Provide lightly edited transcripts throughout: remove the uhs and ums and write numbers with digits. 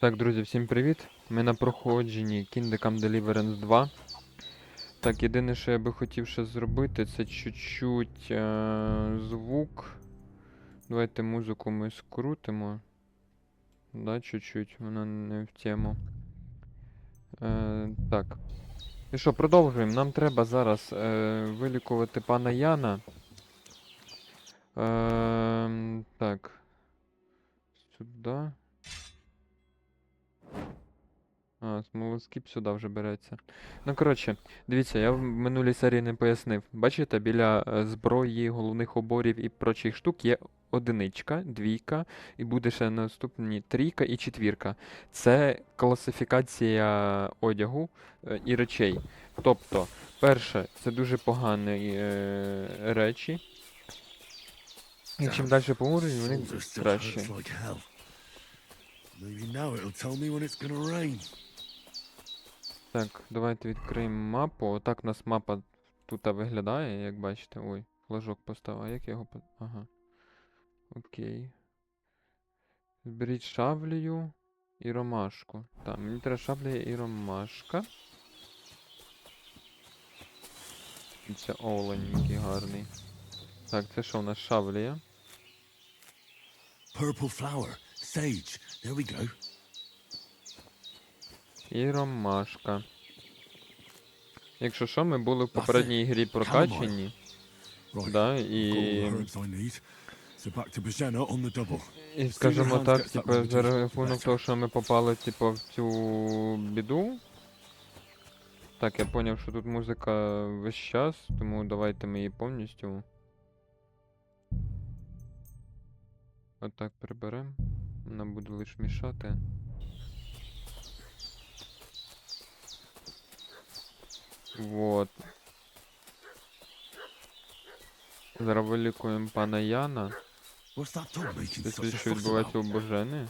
Так, друзі, всім привіт! Ми на проходженні Kingdom Come Deliverance 2. Так, єдине, що я би хотів ще зробити, це чуть-чуть звук. Давайте музику ми скрутимо. Да, чуть-чуть, вона не в тему. Так. І що, продовжуємо. Нам треба зараз вилікувати пана Яна. Так. Сюди. Смолоскіп сюди вже береться. Ну, коротше, дивіться, я в минулій серії не пояснив. Бачите, біля зброї, головних уборів і прочих штук є одиничка, двійка, і буде ще наступні трійка і четвірка. Це класифікація одягу і речей. Тобто, перше, це дуже погані речі. І чим далі по уровню, вони краще. Так, давайте відкриємо мапу. Отак у нас мапа тут виглядає, як бачите. Ой, флажок поставив. А як його... Ага. Окей. Зберіть шаблею і ромашку. Так, мені треба шабля і ромашка. І це олень, який гарний. Так, це що у нас шаблея? Purple flower, sage. There we go. І ромашка. Якщо що, ми були в попередній грі прокачені. Да, і скажімо так, типу, за рахунок того, що ми попали, типу, в цю біду. Так, я поняв, що тут музика весь час, тому давайте ми її повністю. Отак приберемо. Вона буде лише мішати. Вот. Зараз вилікуємо пана Яна. Це світ, що відбувається у Божени.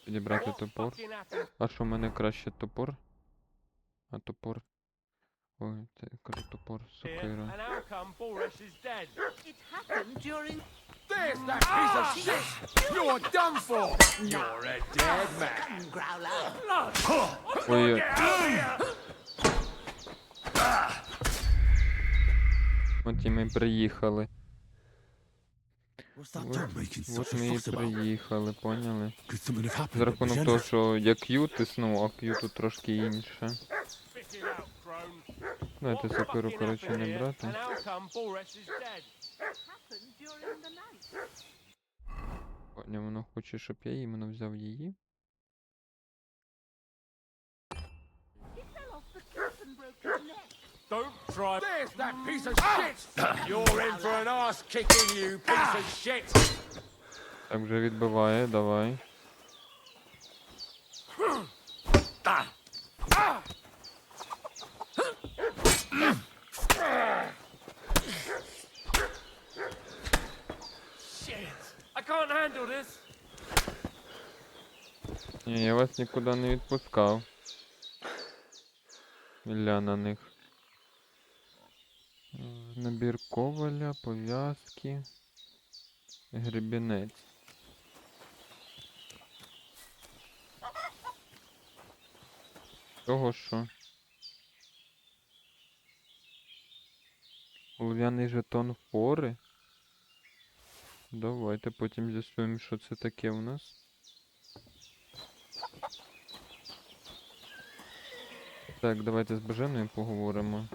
Підібрати топор. А що в мене краще топор? А топор. Ой, це я кажу топор, сокира. There's that piece of shit! You're done for! You're a dead man! Ой. От і ми приїхали. От ми і приїхали, поняли? За рахунок того, що я Q тиснув, а Q тут трошки інше. Давайте сокиру, коротше, не брати. Воно хоче, щоб я іменно взяв її. Don't try. There's that piece of shit! You're in for an ass kicking, you piece of shit! Так, вже відбиває, давай. I can't handle this. Ні, я вас нікуди не відпускав. Ілля на них. Набір коваля, пов'язки. Гребінець. Того що? Олов'яний жетон фори. Давайте потім з'ясуємо, що це таке у нас. Так, давайте з Боженою поговоримо.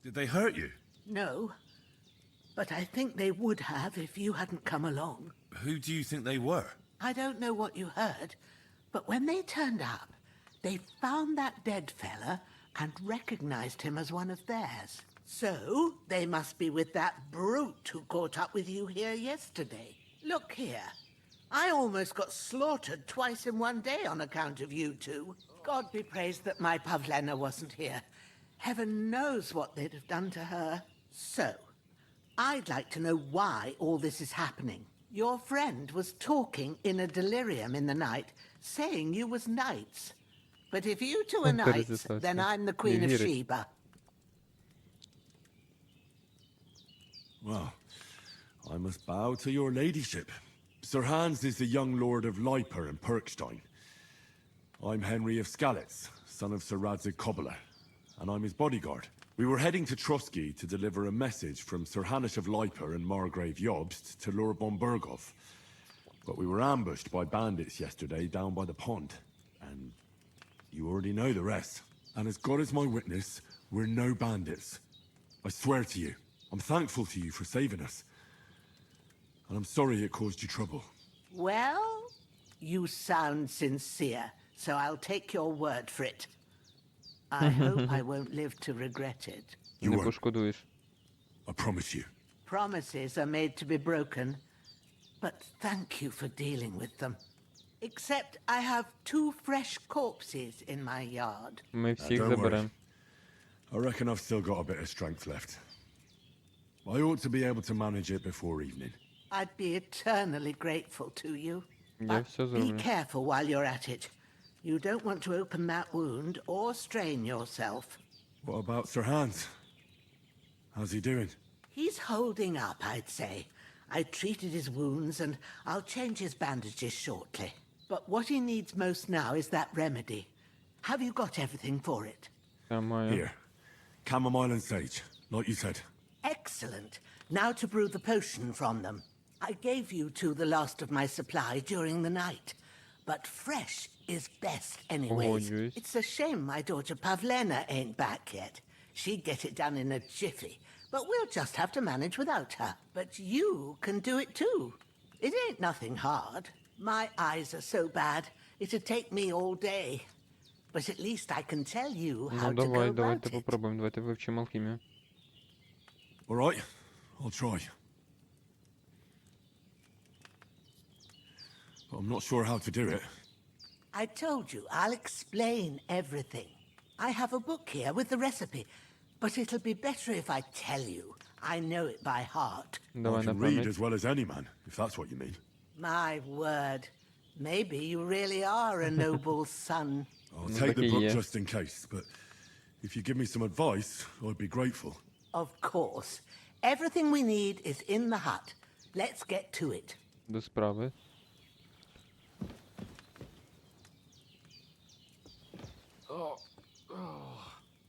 Did they hurt you? No, but I think they would have if you hadn't come along. Who do you think they were? I don't know what you heard, but when they turned up, they found that dead fella and recognized him as one of theirs. So, they must be with that brute who caught up with you here yesterday. Look here. I almost got slaughtered twice in one day on account of you two. God be praised that my Pavlena wasn't here. Heaven knows what they'd have done to her. So, I'd like to know why all this is happening. Your friend was talking in a delirium in the night, saying you was knights. But if you two are knights, then I'm the Queen of Sheba. Well, I must bow to your ladyship. Sir Hans is the young lord of Leiper and Perkstein. I'm Henry of Skalitz, son of Sir Radzig Cobbler, and I'm his bodyguard. We were heading to Trusky to deliver a message from Sir Hanish of Leiper and Margrave Jobst to Lord Bombergov. But we were ambushed by bandits yesterday down by the pond, and you already know the rest. And as God is my witness, we're no bandits. I swear to you, I'm thankful to you for saving us. And I'm sorry it caused you trouble. Well, you sound sincere, so I'll take your word for it. I hope I won't live to regret it. You Не won't. пошкодуєш. I promise you. Promises are made to be broken, but thank you for dealing with them. Except I have 2 fresh corpses in my yard. Ми всіх don't заберемо. I reckon I've still got a bit of strength left. I ought to be able to manage it before evening. I'd be eternally grateful to you. Я But все be зроблю. careful while you're at it. You don't want to open that wound or strain yourself. What about Sir Hans? How's he doing? He's holding up, I'd say. I treated his wounds and I'll change his bandages shortly. But what he needs most now is that remedy. Have you got everything for it? Я маю. Here. Chamomile and sage, like you said. Excellent. Now to brew the potion from them. I gave you 2 the last of my supply during the night. But fresh is best anyways. yes. It's a shame my daughter Pavlena ain't back yet. She'd get it done in a jiffy. But we'll just have to manage without her. But you can do it too. It ain't nothing hard. My eyes are so bad, it'd take me all day. But at least I can tell you how Ну to go давай, about давайте it. попробуємо, давайте вивчимо алхімію. All right, I'll try. But I'm not sure how to do it. I told you, I'll explain everything. I have a book here with the recipe, but it'll be better if I tell you. I know it by heart. Давай I на can read пам'ять. as well as any man, if that's what you mean. My word. Maybe you really are a noble son. I'll Ну, take the такий book є. just in case, but if you give me some advice, I'd be grateful. Of course. Everything we need is in the hut. Let's get to it. До справи.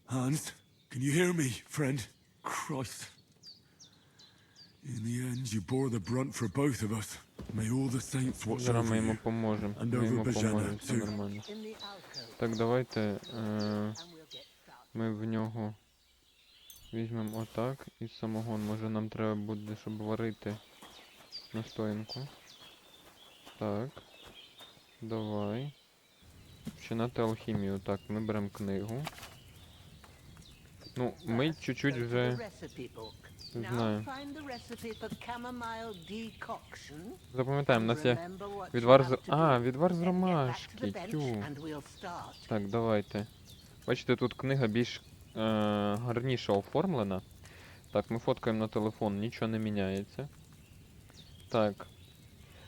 Hans, can you hear me, friend? Christ. In the end, you bore the brunt for both of us. May all the saints watch Зараз over ми йому you. поможемо. And Ми over йому Бажана, поможемо, все too. нормально. In the alcove, Так, давайте and we'll get started. ми в нього візьмемо отак. І самогон, може нам треба буде, щоб варити настоянку. Так. Давай. Починати алхімію. Так, ми беремо книгу. Ну, ми First, чуть-чуть go to вже the recipe book. Now знаю. find the recipe for chamomile decoction. Запам'ятаємо, у нас є Remember what you відвар have з... to do. А, відвар з Then get back to ромашки. the bench Тю. and we'll start. Так, давайте. Бачите, тут книга більш гарніше оформлена. Так, ми фоткаємо на телефон, нічого не міняється. Так.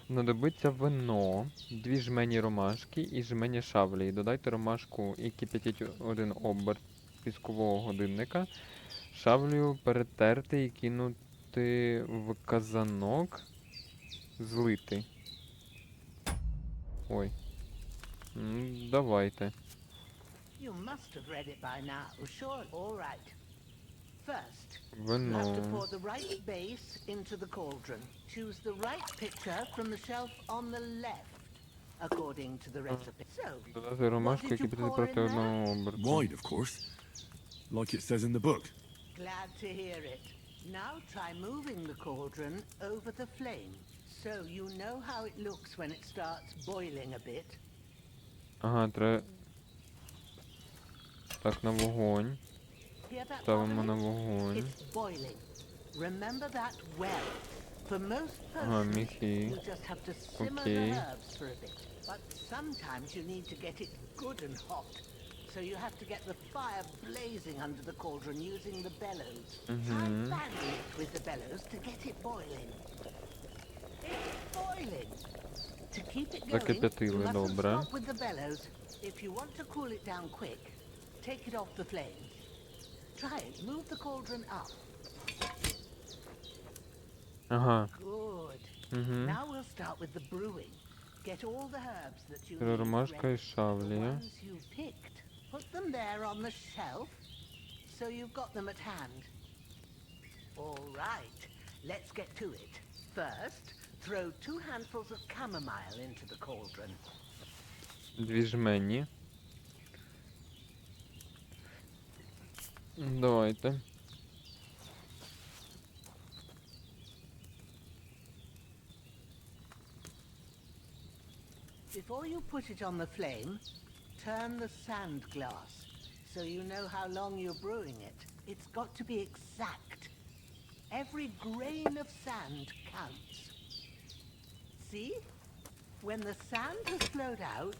Знадобиться вино, 2 жмені ромашки і жмені шавлі. Додайте ромашку і кип'ятіть 1 оберт піскового годинника. Шавлю перетерти і кинути в казанок. Злити. Ой. Давайте. You must have read it by now, sure. All right. First, you have to Вино. pour the right base into the cauldron. Choose the right picture from the shelf on the left, according to the recipe. So, Додати ромашку і did you кип'ятити pour проти in одного оберту. Wide, of course. Like it says in the book. glad to hear it. Now try moving the cauldron over the flame, so you know how it looks when it starts boiling a bit. Ага, треба... Так, на вогонь. Hear that, Ставимо на bubbling? вогонь. It's boiling. Remember that well. For most Ага, potions, міхи. you just have to simmer Okay. the herbs for a bit. But sometimes you need to get it good and hot. So you have to get the fire blazing under the cauldron using the bellows. Try fanning it with the bellows to get it boiling. It's boiling. To keep it going, you Закип'ятили, mustn't добре. stop with the bellows. If you want to cool it down quick, take it off the flame. Try it. Move the cauldron up. Ага. Good. Угу. Now we'll start with the brewing. Get all the herbs that you need Ромашка і ready. The шавлія. ones you picked. Put them there on the shelf, so you've got them at hand. All right, let's get to it. First, throw 2 handfuls of chamomile into the cauldron. 2 жмені. Давайте. Before you put it on the flame, turn the sand glass, so you know how long you're brewing it. It's got to be exact. Every grain of sand counts. See? When the sand has flowed out,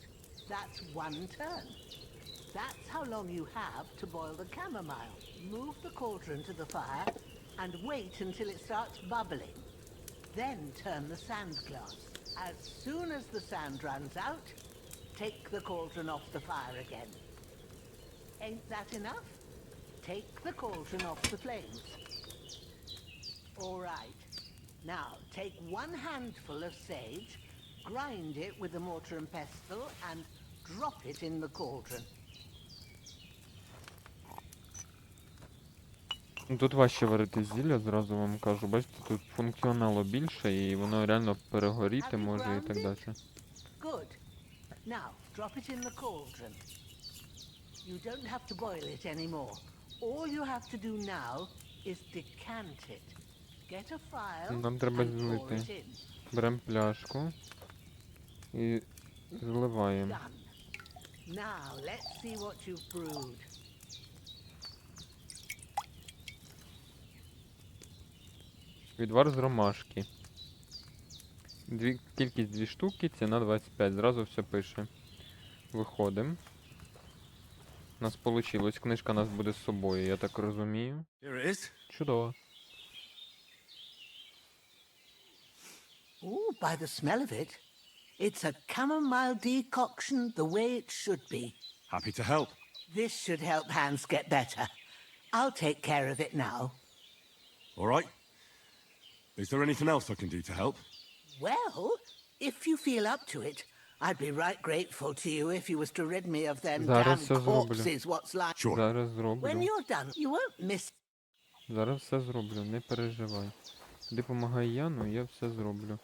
that's 1 turn. That's how long you have to boil the chamomile. Move the cauldron to the fire and wait until it starts bubbling. Then turn the sand glass. As soon as the sand runs out, take the cauldron off the fire again. Ain't that enough? Take the cauldron off the flames. All right. Now, take 1 handful of sage, grind it with a mortar and pestle, and drop it in the cauldron. Тут важче варити зілля, зразу вам кажу. Бачите, тут функціоналу більше і воно реально перегоріти може і так далі. Good. Now, drop it in the cauldron. You don't have to boil it anymore. All you have to do now is decant it. Get a file Нам треба and pour злити. it in. Беремо пляшку і зливаємо. Done. Now, let's see what you've brewed. Відвар з ромашки. Кількість 2 штуки, ціна 25. Зразу все пише. Виходимо. У нас вийшло. Книжка у нас буде з собою, я так розумію. Here it is. Чудово. Ooh, by the smell of it, it's a chamomile decoction the way it should be. Happy to help. This should help Hans get better. I'll take care of it now. All right. Is there anything else I can do to help? Well, if you feel up to it, I'd be right grateful to you if you was to rid me of them Зараз damn все зроблю. corpses what's like. Sure. Зараз When зроблю. you're done, you won't miss. Зараз все зроблю, не переживай. Де помагає Яну, я все зроблю.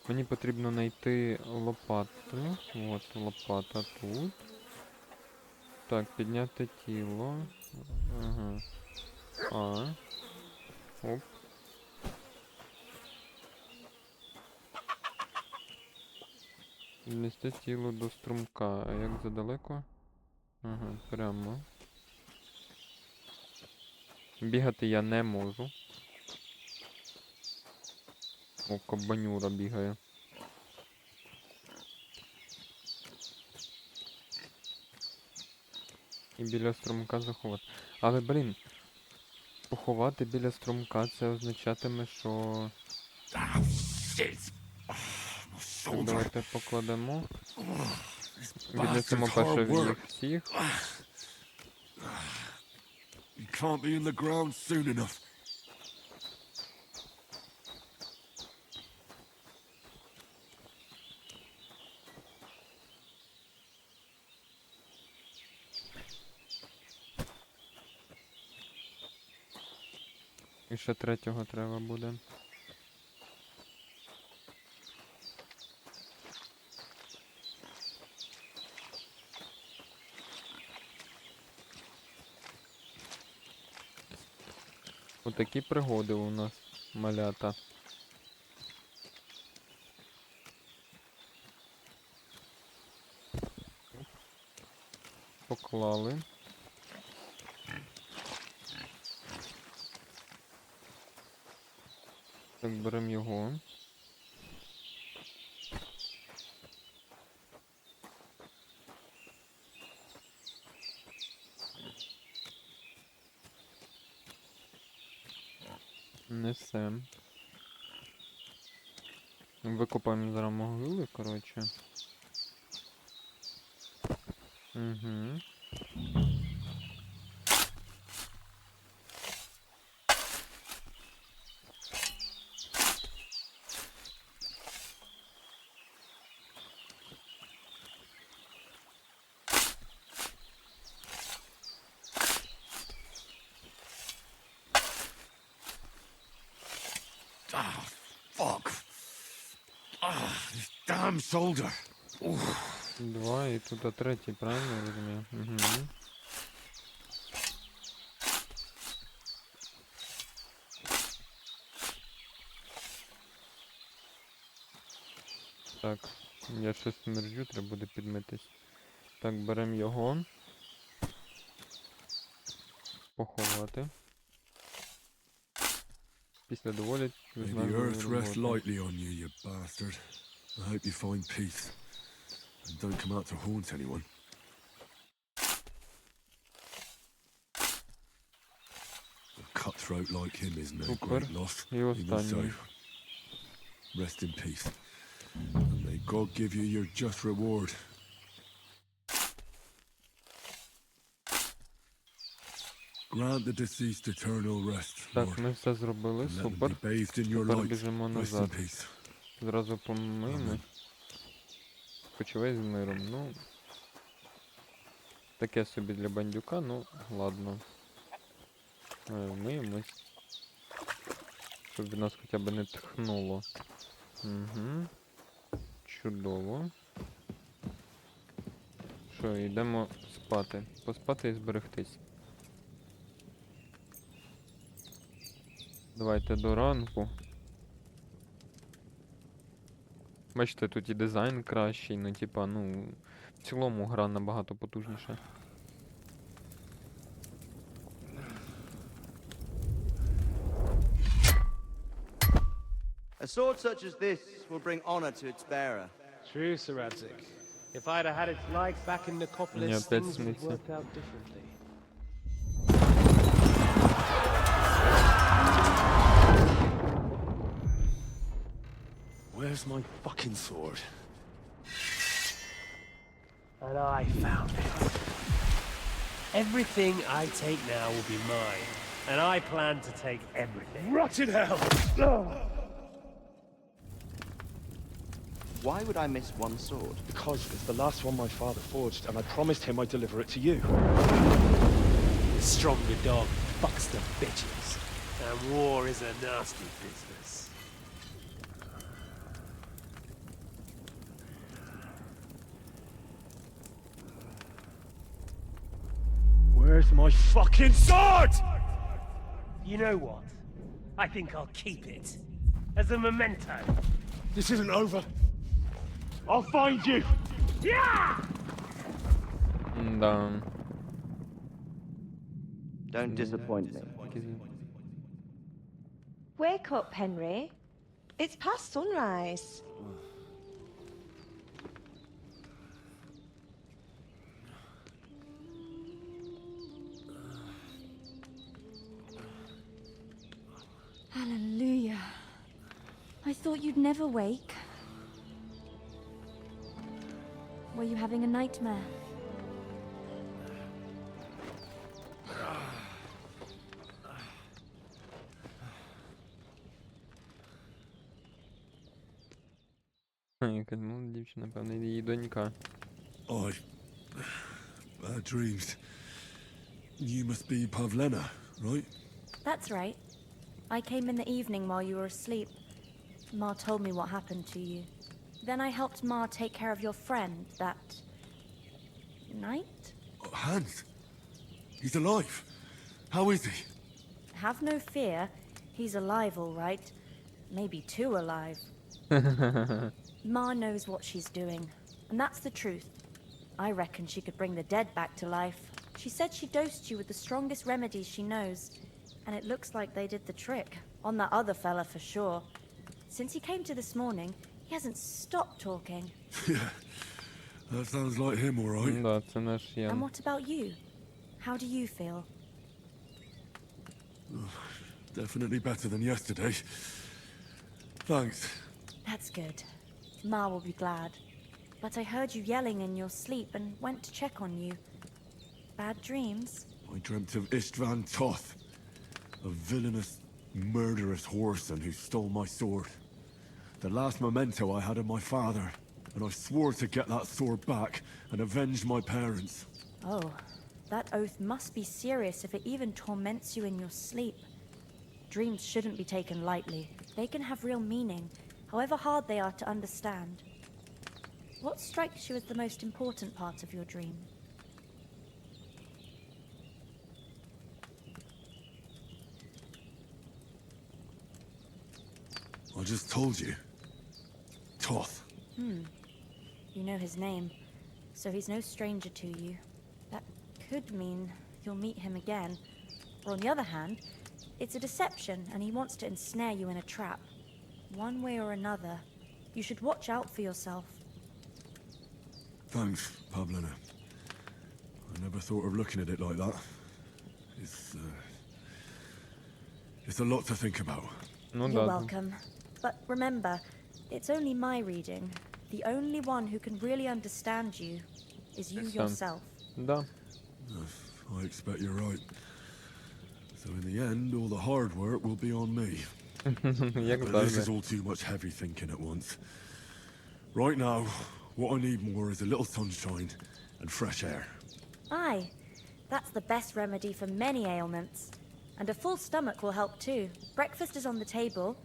Мені потрібно знайти лопату. От лопата тут. Так, підняти тіло. Ага. Оп. Віднести тіло до струмка. А як задалеко? Ага, прямо. Бігати я не можу. О, кабанюра бігає. І біля струмка заховати. Але, блін, поховати біля струмка це означатиме, що... Ah, shit. Oh, my Так, shoulder. давайте покладемо. This Віднесемо bastard's перше hard від work. них всіх. You can't be in the ground soon enough. І ще 3-го треба буде. Отакі пригоди у нас, малята. Поклали. Так, беремо його. Несем. Викопаємо зараз могили, коротше. Угу. Ah, fuck. Ah, this damn shoulder. Два, і тут третій, правильно я розумію? Угу. Так, я щось смерджу, треба буде підмитись. Так, беремо його. Поховати. Після доволі May the визнаю earth rest роботу. lightly on you, you bastard. I hope you find peace. And don't come out to haunt anyone. A cutthroat like him is no Супер. great loss. І Even so, останній. rest in peace. And may God give you your just reward. Grant the deceased eternal rest, Так, Lord. ми все зробили, And let them супер. be bathed in your Тепер light. біжимо Rest in назад. peace. Зразу помиємо. Почувай з миром. Ну. Таке собі для бандюка, ну ладно. Вмиємось. Щоб від нас хоча б не тхнуло. Угу. Чудово. Що, йдемо спати. Поспати і зберегтись. Давайте до ранку. Бачите, тут і дизайн кращий, ну типа, ну, в цілому гра набагато потужніша. A sword such as this will bring honor to its bearer. True, Sir Radzik. If I'd have had its like back in Мне Necropolis, опять things would have снится. worked out differently. Where's my fucking sword? And I found it. Everything I take now will be mine. And I plan to take everything. Rotten hell! Why would I miss one sword? Because it's the last one my father forged, and I promised him I'd deliver it to you. The stronger dog fucks the bitches. And war is a nasty business. Where's my fucking sword? You know what? I think I'll keep it. As a memento. This isn't over. I'll find you! Yeah! Да. Don't disappoint me. Wake up, Henry. It's past sunrise. Hallelujah. I thought you'd never wake. Were you having a nightmare? Якась молода дівчина, певно, її донька. I... bad dreams. You must be Pavlena, right? That's right. I came in the evening while you were asleep. Ma told me what happened to you. Then I helped Ma take care of your friend that night? Oh, Hans! He's alive! How is he? Have no fear. He's alive, all right. Maybe too alive. Ma knows what she's doing, and that's the truth. I reckon she could bring the dead back to life. She said she dosed you with the strongest remedies she knows, and it looks like they did the trick. On that other fella for sure. Since he came to this morning, he hasn't stopped talking. Yeah, that sounds like him, all right. Да, це наш And Ян. what about you? How do you feel? Definitely better than yesterday. Thanks. That's good. Ma will be glad. But I heard you yelling in your sleep and went to check on you. Bad dreams? I dreamt of Istvan Toth, a villainous, murderous whoreson who stole my sword. The last memento I had of my father, and I swore to get that sword back and avenge my parents. Oh, that oath must be serious if it even torments you in your sleep. Dreams shouldn't be taken lightly. They can have real meaning, however hard they are to understand. What strikes you as the most important part of your dream? I just told you. Toth. You know his name, so he's no stranger to you. That could mean you'll meet him again. Or on the other hand, it's a deception and he wants to ensnare you in a trap. One way or another, you should watch out for yourself. Thanks, Pavlina. I never thought of looking at it like that. It's a lot to think about. Ну You're да. welcome. But remember, it's only my reading. The only one who can really understand you is you Yes, yourself. Да. I expect you're right. So in the end, all the hard work will be on me. Як But this is завжди. all too much heavy thinking at once. Right now, what I need more is a little sunshine and fresh air. Aye, that's the best remedy for many ailments. And a full stomach will help too. Breakfast is on the table,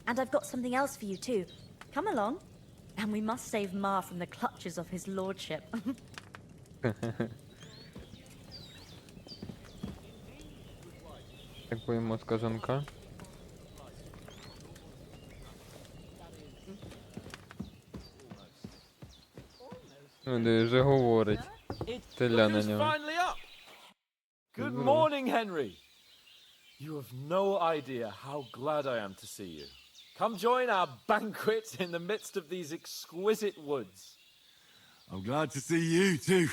and I've got something else for you too. Come along, and we must save Ma from the clutches of his lordship. Так поїмо з кажанка. Ну, де вже говорить. Теля на Look who's нього. finally up. Good morning, Henry. You have no idea how glad I am to see you. Come join our banquet in the midst of these exquisite woods. I'm glad to see you too.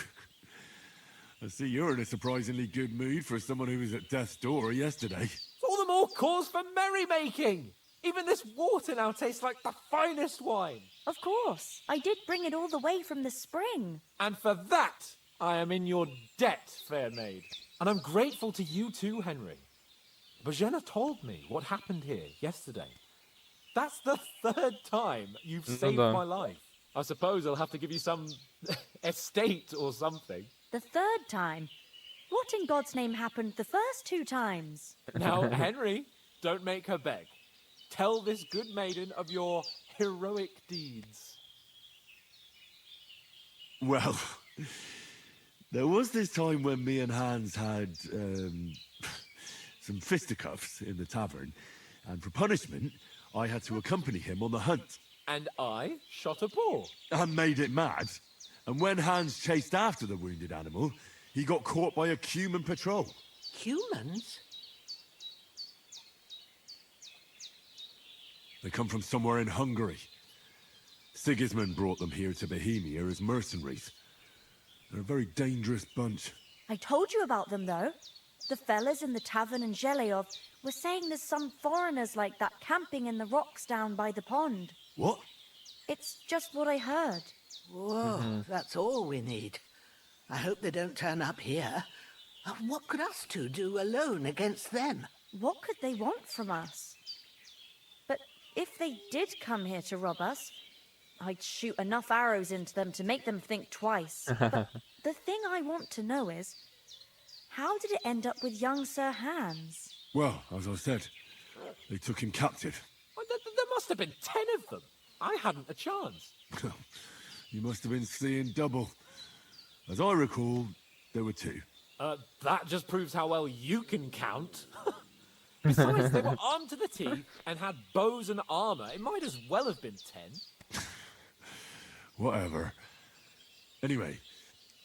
I see you're in a surprisingly good mood for someone who was at death's door yesterday. It's all the more cause for merrymaking. Even this water now tastes like the finest wine. Of course, I did bring it all the way from the spring. And for that, I am in your debt, fair maid. And I'm grateful to you too, Henry. Bajena told me what happened here yesterday. That's the third time you've saved да. my life. I suppose I'll have to give you some estate or something. The third time? What in God's name happened the first two times? Now, Henry, don't make her beg. Tell this good maiden of your heroic deeds. Well, there was this time when me and Hans had some fisticuffs in the tavern, and for punishment, I had to accompany him on the hunt. And I shot a boar. And made it mad. And when Hans chased after the wounded animal, he got caught by a human patrol. Humans? They come from somewhere in Hungary. Sigismund brought them here to Bohemia as mercenaries. They're a very dangerous bunch. I told you about them, though. The fellas in the tavern in Zheleyov were saying there's some foreigners like that camping in the rocks down by the pond. What? It's just what I heard. Whoa, that's all we need. I hope they don't turn up here. What could us two do alone against them? What could they want from us? But if they did come here to rob us, I'd shoot enough arrows into them to make them think twice. But the thing I want to know is, how did it end up with young Sir Hans? Well, as I said, they took him captive. Well, there must have been 10 of them. I hadn't a chance. You must have been seeing double. As I recall, there were two. That just proves how well you can count. Besides, they were armed to the teeth and had bows and armor. It might as well have been 10. Whatever. Anyway,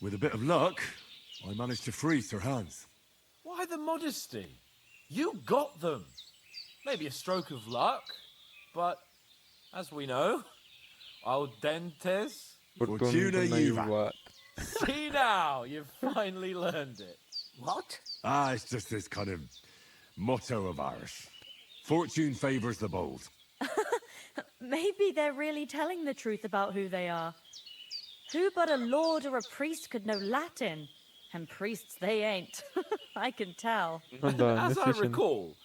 with a bit of luck, I managed to free Sir Hans. Why the modesty? You got them. Maybe a stroke of luck, but as we know, al dentes. Fortuna Юва. See now, you've finally learned it. What? It's just this kind of motto of ours. Fortune favors the bold. Maybe they're really telling the truth about who they are. Who but a lord or a priest could know Latin? And priests they ain't. I can tell. Ну да, As I действительно. recall,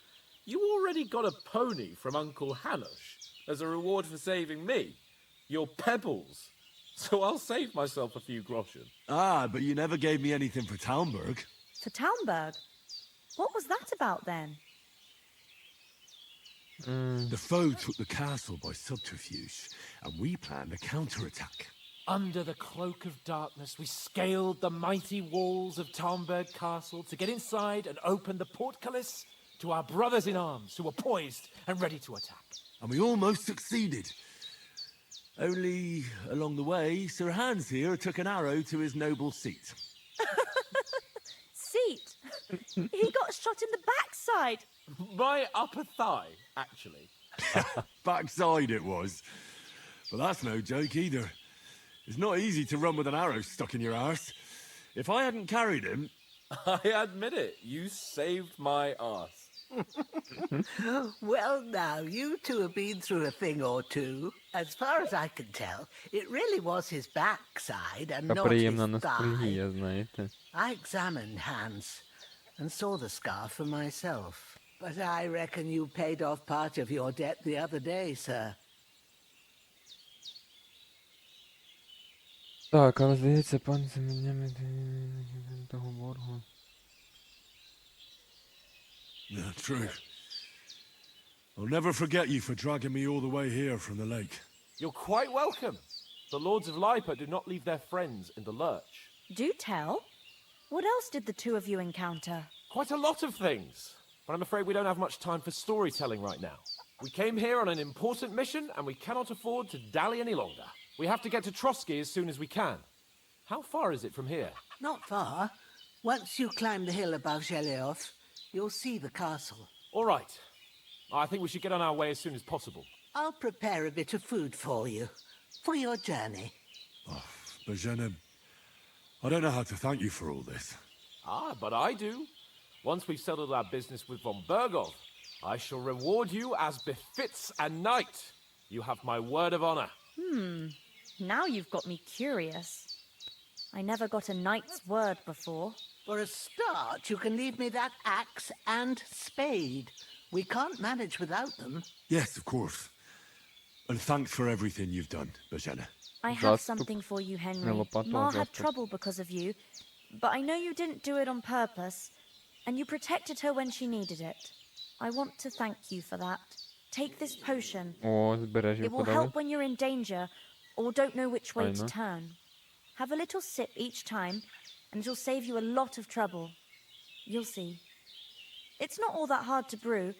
you already got a pony from Uncle Hanush as a reward for saving me. Your pebbles. So I'll save myself a few groschen. But you never gave me anything for Talmberg. For Talmberg? What was that about then? The foe took the castle by subterfuge, and we planned a counterattack. Under the cloak of darkness, we scaled the mighty walls of Tarnberg Castle to get inside and open the portcullis to our brothers in arms who were poised and ready to attack. And we almost succeeded. Only along the way, Sir Hans here took an arrow to his noble seat. Seat! He got shot in the backside! My upper thigh, actually. Backside it was. But that's no joke either. It's not easy to run with an arrow stuck in your arse. If I hadn't carried him... I admit it, you saved my arse. Well, now, you two have been through a thing or two. As far as I can tell, it really was his backside and Така not приємна his thigh. ностальгія, знаєте. I examined Hans and saw the scar for myself. But I reckon you paid off part of your debt the other day, sir. Так, але здається, пан заміняє того боргу. Yeah, true. I'll never forget you for dragging me all the way here from the lake. You're quite welcome. The Lords of Lipa do not leave their friends in the lurch. Do tell. What else did the two of you encounter? Quite a lot of things. But I'm afraid we don't have much time for storytelling right now. We came here on an important mission, and we cannot afford to dally any longer. We have to get to Trotsky as soon as we can. How far is it from here? Not far. Once you climb the hill above Zheleov, you'll see the castle. All right. I think we should get on our way as soon as possible. I'll prepare a bit of food for you, for your journey. Bozhena, I don't know how to thank you for all this. Ah, but I do. Once we've settled our business with von Bergov, I shall reward you as befits a knight. You have my word of honor. Now you've got me curious. I never got a knight's word before. For a start, you can leave me that axe and spade. We can't manage without them. Yes, of course. And thanks for everything you've done, Bozhena. I have Заступ. something for you, Henry. Лопату Ma had заступ. trouble because of you, but I know you didn't do it on purpose, and you protected her when she needed it. I want to thank you for that. Take this potion. О, збережжя It will подали. help when you're in danger or don't know which way to Fajne. turn. Have a little sip each time, and it'll save you a lot of trouble. You'll see. It's not all that hard to brew.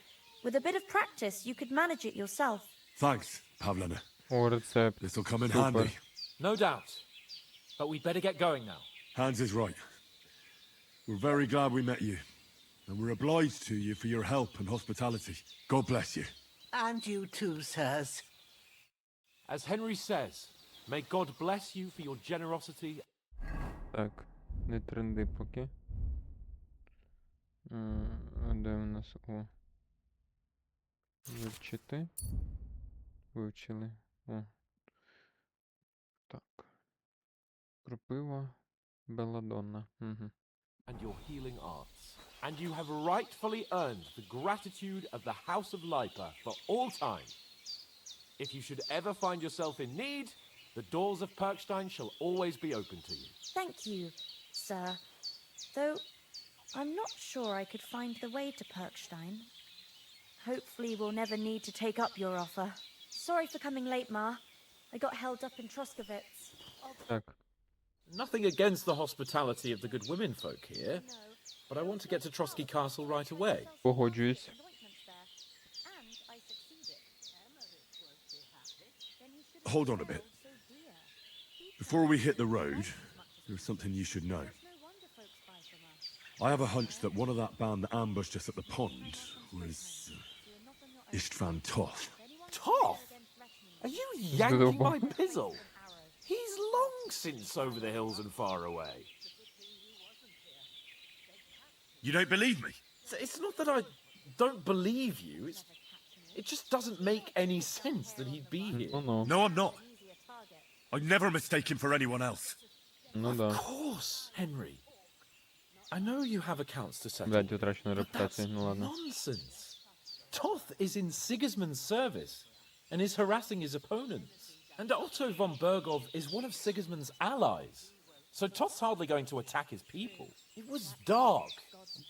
With a bit of practice, you could manage it yourself. Thanks, Pavlena. О, рецепт. This'll come in Super. handy. No doubt. But we'd better get going now. Hans is right. We're very glad we met you. And we're obliged to you for your help and hospitality. God bless you. And you too, sirs. As Henry says, may God bless you for your generosity. Так, не тренди поки. А де у нас? О. Вивчити. Вивчили. О. Так. Кропива. Белладонна. Угу. And your healing arts. And you have rightfully earned the gratitude of the House of Lipa for all time. If you should ever find yourself in need, the doors of Perkstein shall always be open to you. Thank you, sir. Though I'm not sure I could find the way to Perkstein. Hopefully we'll never need to take up your offer. Sorry for coming late, Ma. I got held up in Troskowitz. Так. Nothing against the hospitality of the good women folk here, but I want to get to Trotsky Castle right away. Погоджуюсь. Hold on a bit. Before we hit the road, there's something you should know. I have a hunch that one of that band that ambushed us at the pond was Istvan Toth. Toth? Are you yanking my pizzle? He's long since over the hills and far away. You don't believe me? It's not that I don't believe you, it just doesn't make any sense that he'd be here. Ну, ну. No, I'm not. I'd never mistake him for anyone else. Ну, Of да. course, Henry. I know you have accounts to settle, Блядь, утрачена but that's репутація. Ну, ладно. nonsense. Toth is in Sigismund's service and is harassing his opponents. And Otto von Bergov is one of Sigismund's allies. So Toth's hardly going to attack his people. It was dark.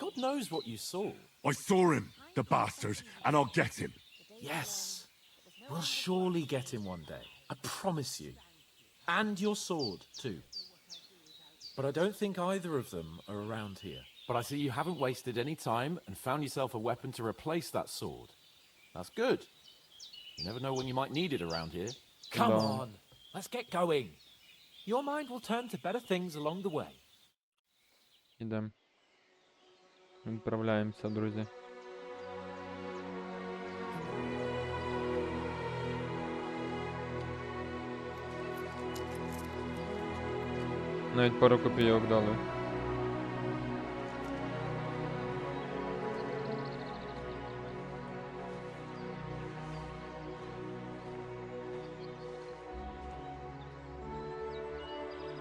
God knows what you saw. I saw him, the bastard, and I'll get him. Yes. We'll surely get him one day. I promise you. And your sword, too. But I don't think either of them are around here. But I see you haven't wasted any time and found yourself a weapon to replace that sword. That's good. You never know when you might need it around here. Come No. on, let's get going. Your mind will turn to better things along the way. Ідем. Відправляємося, друзі. Навіть пару копійок дали.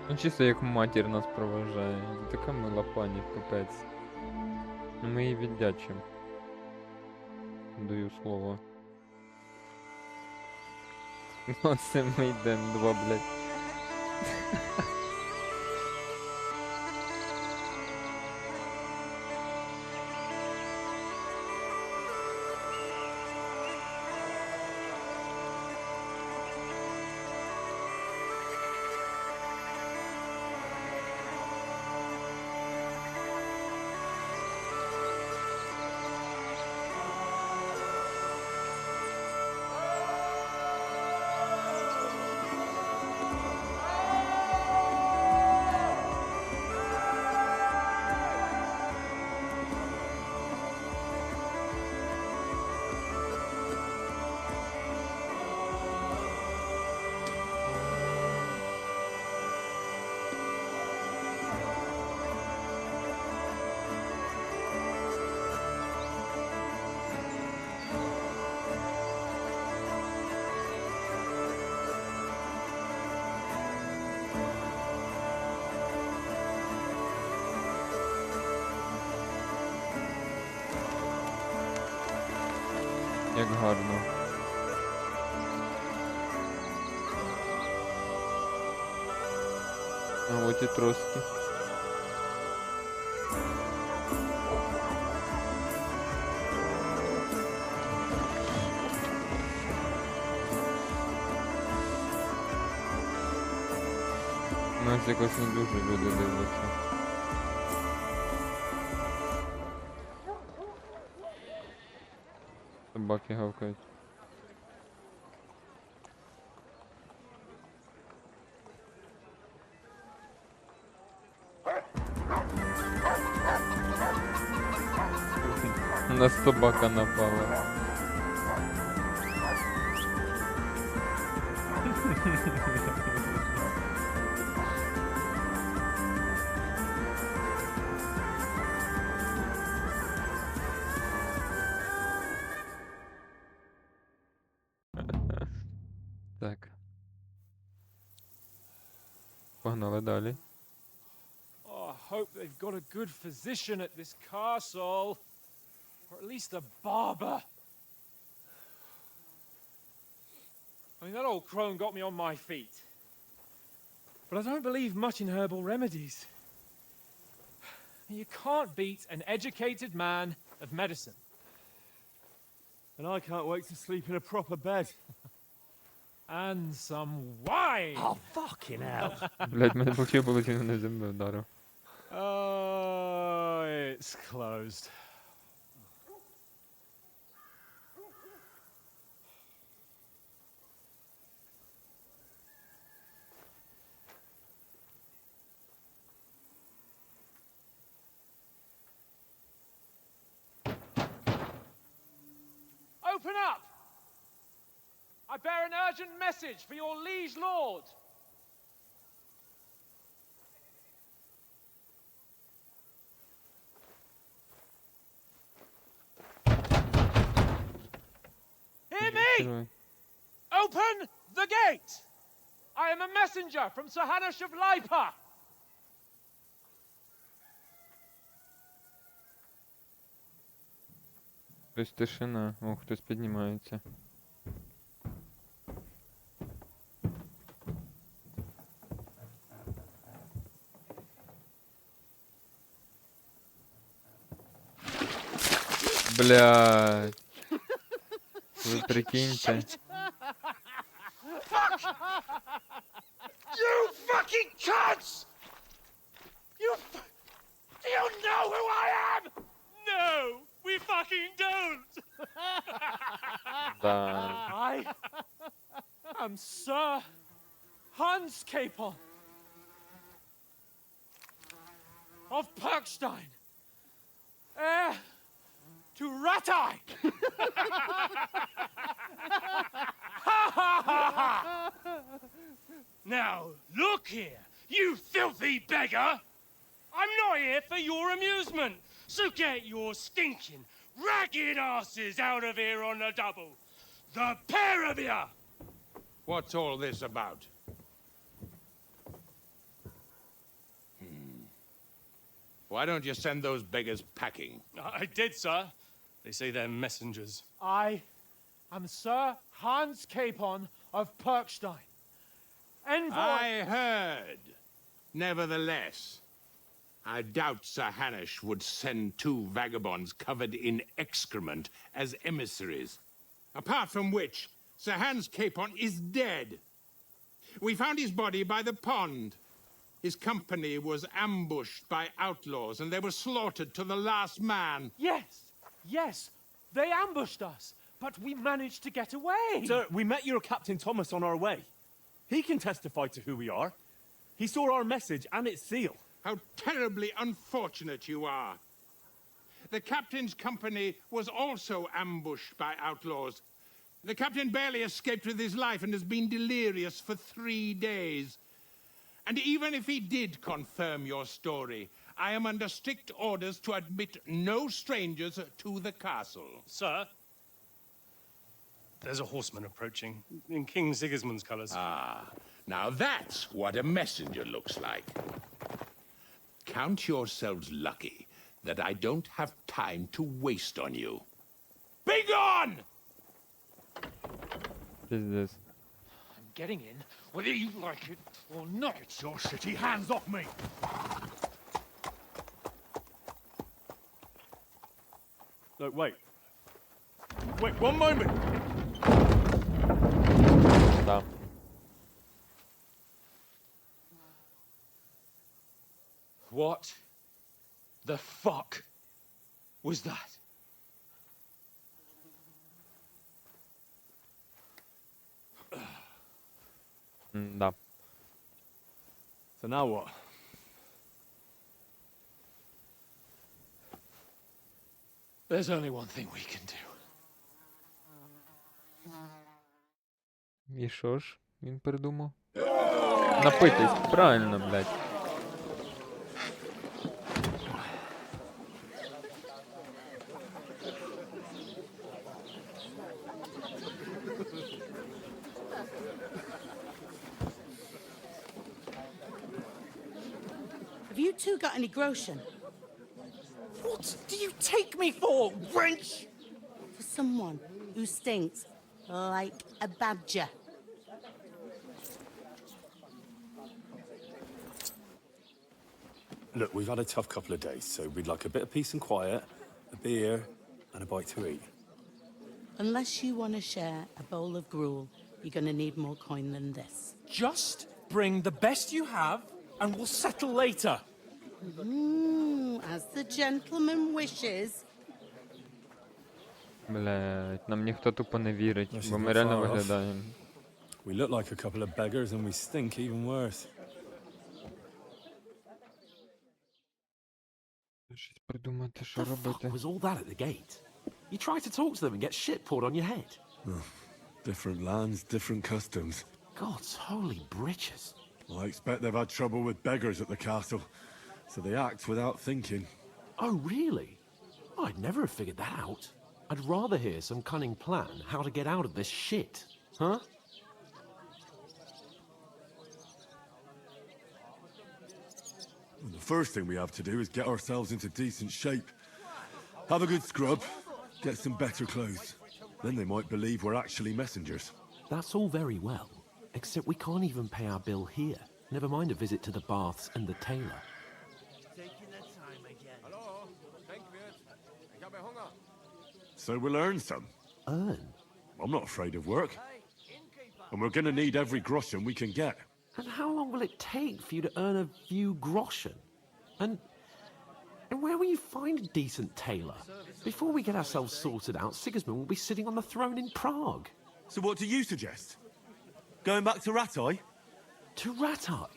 Ну чисто як матір нас проважає. Така мила пані, капець. Ну ми їй віддячимо. Даю слово. Оце ми йдемо, два, блядь. Як гарно. А от і троски. Нас якось не дуже люди дивляться. Собаки гавкають. На собака напала. Так. Погнали далі. Oh, I hope they've got a good physician at this castle. Or at least a barber. I mean, that old crone got me on my feet. But I don't believe much in herbal remedies. You can't beat an educated man of medicine. And I can't wait to sleep in a proper bed. And some wine! Oh, fucking hell. Блять, мене получив полетів на землю вдарив. Oh, it's closed. Open up! I bear an urgent message for your liege lord. Hear me! Відкривай. Open the gate! I am a messenger from Sahanash of Lipa. Ось тишина. О, хтось піднімається. Блядь. Ви прикиньте. You fucking cunts! Do you know who I am? No, we fucking don't. Да. I am Sir Hans Capon of Perkstein, heir to Ratai. Now, look here, you filthy beggar! I'm not here for your amusement, so get your stinking, ragged asses out of here on the double. The pair of you! What's all this about? Why don't you send those beggars packing? I did, sir. They say they're messengers. I am Sir Hans Capon of Perkstein. Envoy... I heard. Nevertheless, I doubt Sir Hanush would send two vagabonds covered in excrement as emissaries. Apart from which, Sir Hans Capon is dead. We found his body by the pond. His company was ambushed by outlaws and they were slaughtered to the last man. Yes, they ambushed us, but we managed to get away. Sir, we met your Captain Thomas on our way. He can testify to who we are. He saw our message and its seal. How terribly unfortunate you are. The captain's company was also ambushed by outlaws. The captain barely escaped with his life and has been delirious for 3 days. And even if he did confirm your story, I am under strict orders to admit no strangers to the castle. Sir, there's a horseman approaching in King Sigismund's colours. Ah, now that's what a messenger looks like. Count yourselves lucky that I don't have time to waste on you. Be gone! Пиздец. I'm getting in, whether you like it or not. Get your shitty hands off me! Look, wait. Wait, one moment! Да. What the fuck was that? Да. So now what? There's only one thing we can do. І що ж він придумав? Напитись, правильно, блядь. Have you two got any groschen? What do you take me for, wench? For someone who stinks like a badger. Look, we've had a tough couple of days, so we'd like a bit of peace and quiet, a beer, and a bite to eat. Unless you want to share a bowl of gruel, you're going to need more coin than this. Just bring the best you have and we'll settle later. As the gentleman wishes. Блядь, нам ніхто тупо не вірить, Значить, бо ми ми реально far off. виглядаємо. We look like a couple of beggars and we stink even worse. Щось придумати, що The fuck робити. was all that at the gate? You try to talk to them and get shit poured on your head. Different lands, different customs. God's holy britches. I expect they've had trouble with beggars at the castle, so they act without thinking. Oh, really? I'd never have figured that out. I'd rather hear some cunning plan how to get out of this shit. Huh? The first thing we have to do is get ourselves into decent shape. Have a good scrub, get some better clothes. Then they might believe we're actually messengers. That's all very well, except we can't even pay our bill here. Never mind a visit to the baths and the tailor. So we'll earn some. Earn? I'm not afraid of work. And we're gonna need every groschen we can get. And how long will it take for you to earn a few groschen? And where will you find a decent tailor? Before we get ourselves sorted out, Sigismund will be sitting on the throne in Prague. So what do you suggest? Going back to Ratai? To Ratai?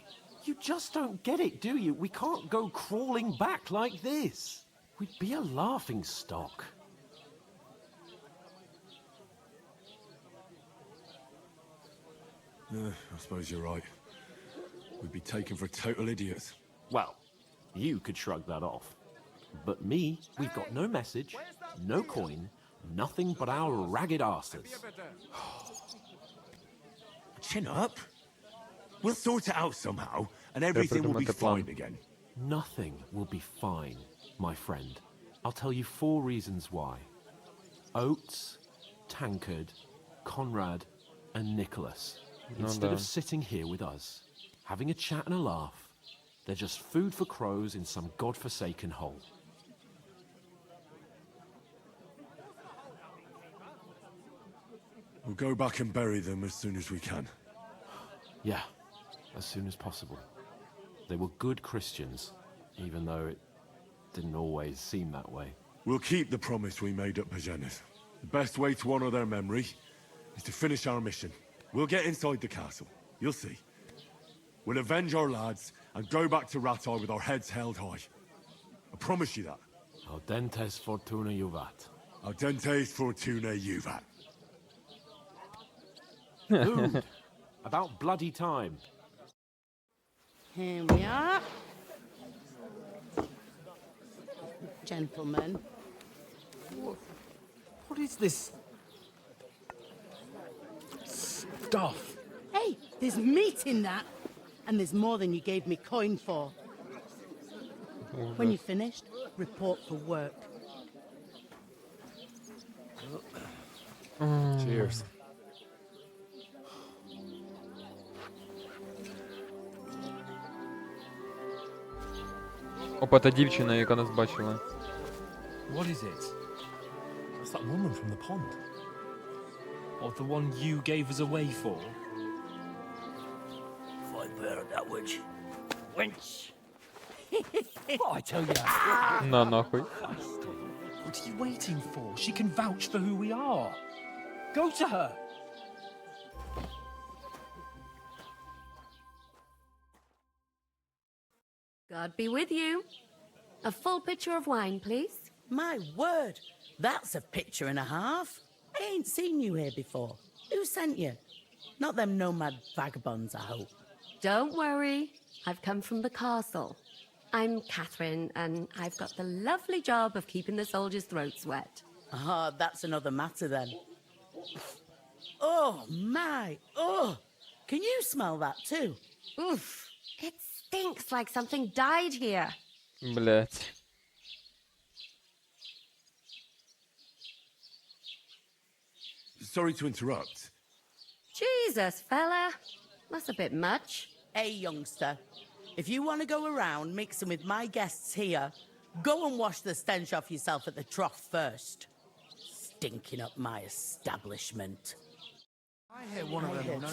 You just don't get it, do you? We can't go crawling back like this. We'd be a laughing stock. I suppose you're right. We'd be taken for total idiots. Well, you could shrug that off. But me, we've got no message, no coin, nothing but our ragged asses. Chin up. We'll sort it out somehow, and everything will be fine again. Nothing will be fine, my friend. I'll tell you 4 reasons why. Oates, Tankard, Conrad, and Nicholas. Instead of sitting here with us, having a chat and a laugh, they're just food for crows in some godforsaken hole. We'll go back and bury them as soon as we can. Yeah, as soon as possible. They were good Christians, even though it didn't always seem that way. We'll keep the promise we made at Pagenes. The best way to honor their memory is to finish our mission. We'll get inside the castle. You'll see. We'll avenge our lads and go back to Ratai with our heads held high. I promise you that. Audentes fortuna juvat. Audentes fortuna juvat. Dude, about bloody time. Here we are. Gentlemen. What is this stuff? Hey, there's meat in that. And there's more than you gave me coin for. When you're finished, report for work. Cheers. Опа, та дівчина, яка нас бачила. What is it? It's that woman from the pond. Or the one you gave us away for? Find better that witch. Wench! What I tell you? На нахуй. What are you waiting for? She can vouch for who we are. Go to her. God be with you. A full pitcher of wine, please. My word, that's a picture and a half. I ain't seen you here before. Who sent you? Not them nomad vagabonds, I hope. Don't worry. I've come from the castle. I'm Catherine, and I've got the lovely job of keeping the soldiers' throats wet. Ah, that's another matter then. Oh, my. Oh, can you smell that too? Oof. It stinks like something died here. Блять. Sorry to interrupt. Jesus, fella. That's a bit much. Hey, youngster. If you want to go around mixing with my guests here, go and wash the stench off yourself at the trough first. Stinking up my establishment.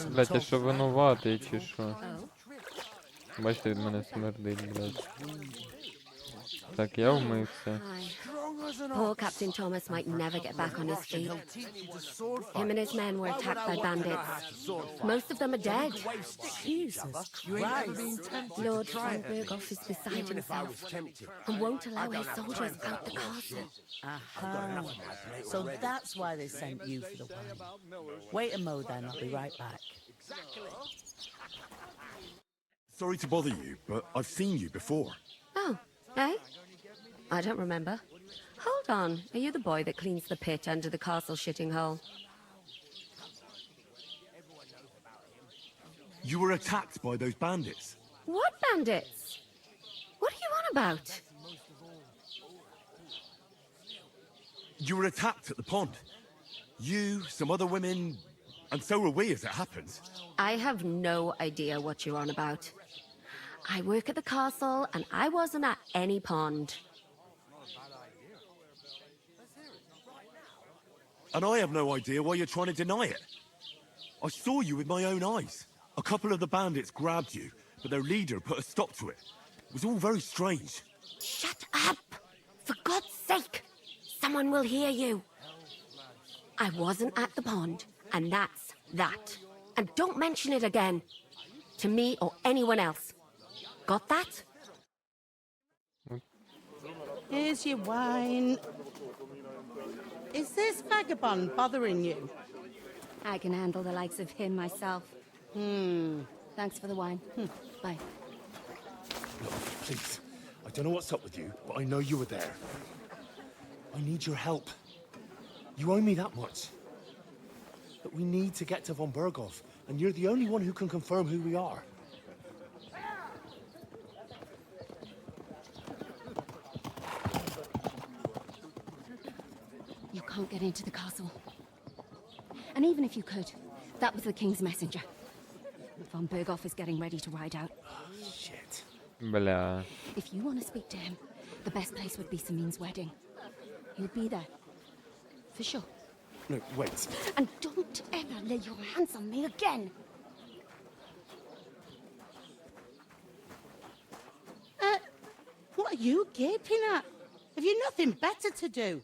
Блять, я що винуватий, чи що? Бачите, від мене смердить, блять. Так, я вмився. Poor Captain Thomas might never get back on his feet. Him and his men were attacked by bandits. Most of them are dead. Jesus Christ. Lord von Berghoff is beside himself and won't allow his soldiers out the castle. Aha. So that's why they sent you for the wine. Wait a mo then, I'll be right back. Sorry to bother you, but I've seen you before. Oh, eh? I don't remember. Hold on, are you the boy that cleans the pit under the castle shitting hole? You were attacked by those bandits. What bandits? What are you on about? You were attacked at the pond. You, some other women, and so were we, as it happens. I have no idea what you're on about. I work at the castle, and I wasn't at any pond. And I have no idea why you're trying to deny it. I saw you with my own eyes. A couple of the bandits grabbed you, but their leader put a stop to it. It was all very strange. Shut up! For God's sake! Someone will hear you. I wasn't at the pond, and that's that. And don't mention it again. To me or anyone else. Got that? Here's your wine. Is this vagabond bothering you? I can handle the likes of him myself. Thanks for the wine. Bye. Look, please. I don't know what's up with you, but I know you were there. I need your help. You owe me that much. But we need to get to von Berghoff, and you're the only one who can confirm who we are. You can't get into the castle. And even if you could, that was the king's messenger. Von Berghoff is getting ready to ride out. Shit. Бля. If you want to speak to him, the best place would be Samin's wedding. He'll be there. For sure. No, wait. And don't ever lay your hands on me again! What are you gaping at? Have you nothing better to do?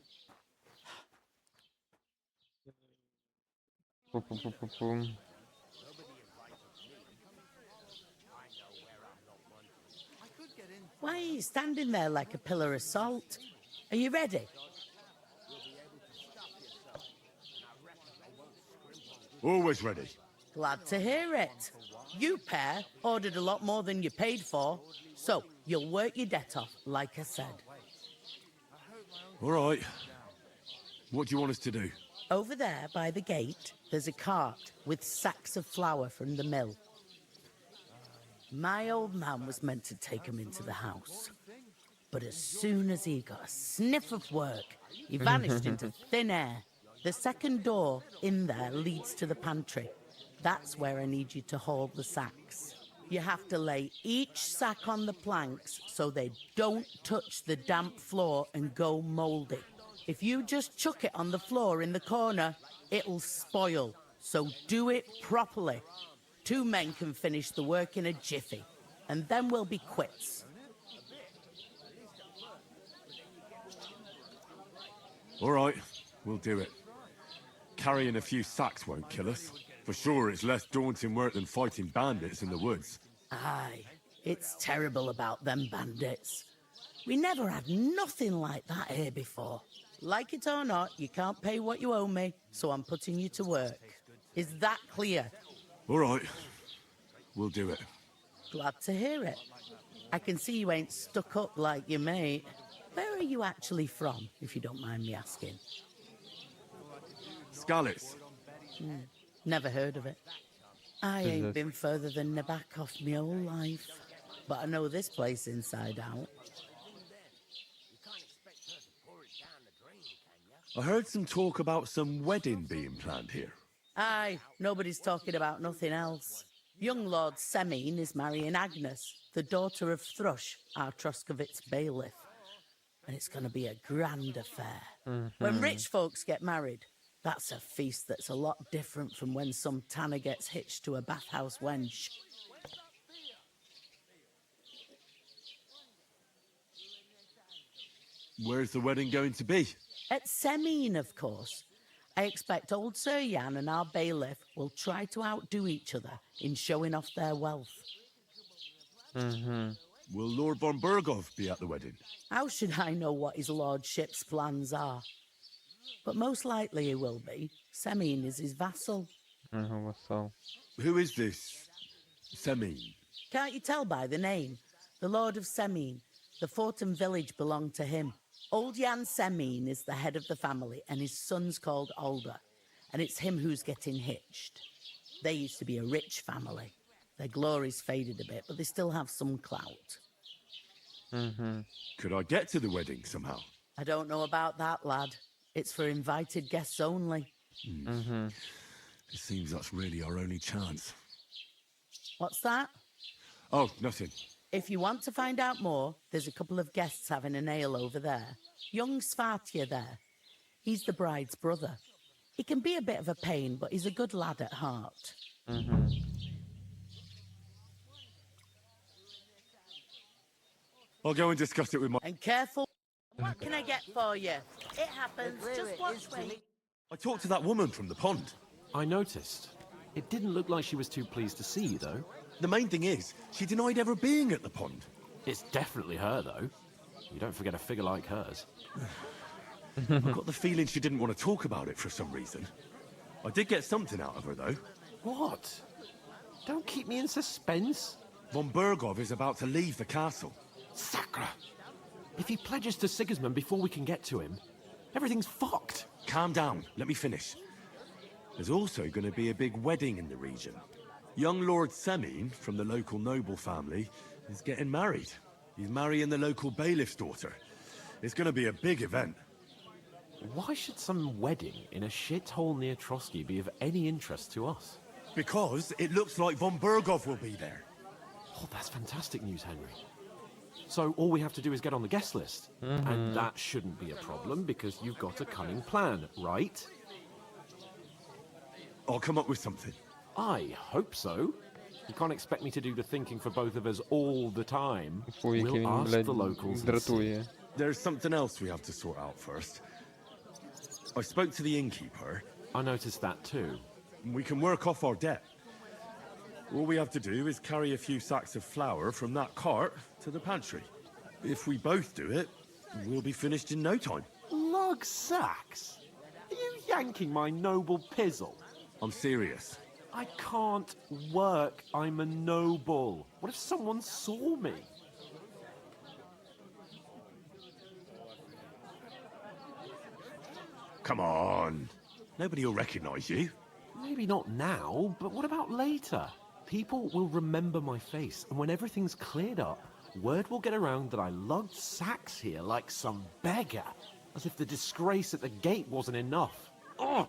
Пу-пу-пу-пу-пу. Why are you standing there like a pillar of salt? Are you ready? Always ready. Glad to hear it. You pair ordered a lot more than you paid for, so you'll work your debt off, like I said. All right. What do you want us to do? Over there by the gate, there's a cart with sacks of flour from the mill. My old man was meant to take 'em into the house. But as soon as he got a sniff of work, he vanished into thin air. The second door in there leads to the pantry. That's where I need you to haul the sacks. You have to lay each sack on the planks so they don't touch the damp floor and go mouldy. If you just chuck it on the floor in the corner, it'll spoil. So do it properly. 2 men can finish the work in a jiffy, and then we'll be quits. All right, we'll do it. Carrying a few sacks won't kill us. For sure, it's less daunting work than fighting bandits in the woods. Aye, it's terrible about them bandits. We never had nothing like that here before. Like it or not, you can't pay what you owe me, so I'm putting you to work. Is that clear? All right, we'll do it. Glad to hear it. I can see you ain't stuck up like your mate. Where are you actually from, if you don't mind me asking? Scalets. Never heard of it. I ain't been further than Nabakov my whole life. But I know this place inside out. I heard some talk about some wedding being planned here. Aye, nobody's talking about nothing else. Young Lord Semin is marrying Agnes, the daughter of Thrush, our Troskovitz bailiff. And it's going to be a grand affair. When rich folks get married, that's a feast that's a lot different from when some tanner gets hitched to a bathhouse wench. Where's the wedding going to be? At Semin, of course. I expect old Sir Jan and our bailiff will try to outdo each other in showing off their wealth. Will Lord von Berghoff be at the wedding? How should I know what his lordship's plans are? But most likely he will be. Semin is his vassal. Who is this Semin? Can't you tell by the name? The Lord of Semin. The fort and village belong to him. Old Jan Semin is the head of the family, and his son's called Alder. And it's him who's getting hitched. They used to be a rich family. Their glory's faded a bit, but they still have some clout. Could I get to the wedding somehow? I don't know about that, lad. It's for invited guests only. It seems that's really our only chance. What's that? Oh, nothing. If you want to find out more, there's a couple of guests having an ale over there. Young Svartje there. He's the bride's brother. He can be a bit of a pain, but he's a good lad at heart. Угу. I'll go and discuss it with my... And careful. What can I get for you? It happens. Just watch me. I talked to that woman from the pond. I noticed. It didn't look like she was too pleased to see you, though. The main thing is, she denied ever being at the pond. It's definitely her, though. You don't forget a figure like hers. I got the feeling she didn't want to talk about it for some reason. I did get something out of her, though. What? Don't keep me in suspense. Von Bergov is about to leave the castle. Sacre! If he pledges to Sigismund before we can get to him, everything's fucked. Calm down, let me finish. There's also going to be a big wedding in the region. Young Lord Semine, from the local noble family, is getting married. He's marrying the local bailiff's daughter. It's going to be a big event. Why should some wedding in a shithole near Trotsky be of any interest to us? Because it looks like von Bergov will be there. Oh, that's fantastic news, Henry. So all we have to do is get on the guest list. And that shouldn't be a problem because you've got a cunning plan, right? I'll come up with something. I hope so. You can't expect me to do the thinking for both of us all the time. We'll ask the locals and see. There's something else we have to sort out first. I spoke to the innkeeper. I noticed that too. We can work off our debt. All we have to do is carry a few sacks of flour from that cart to the pantry. If we both do it, we'll be finished in no time. Lug sacks? Are you yanking my noble pizzle? I'm serious. I can't work. I'm a noble. What if someone saw me? Come on. Nobody will recognize you. Maybe not now, but what about later? People will remember my face, and when everything's cleared up, word will get around that I lugged sacks here like some beggar, as if the disgrace at the gate wasn't enough. Oh!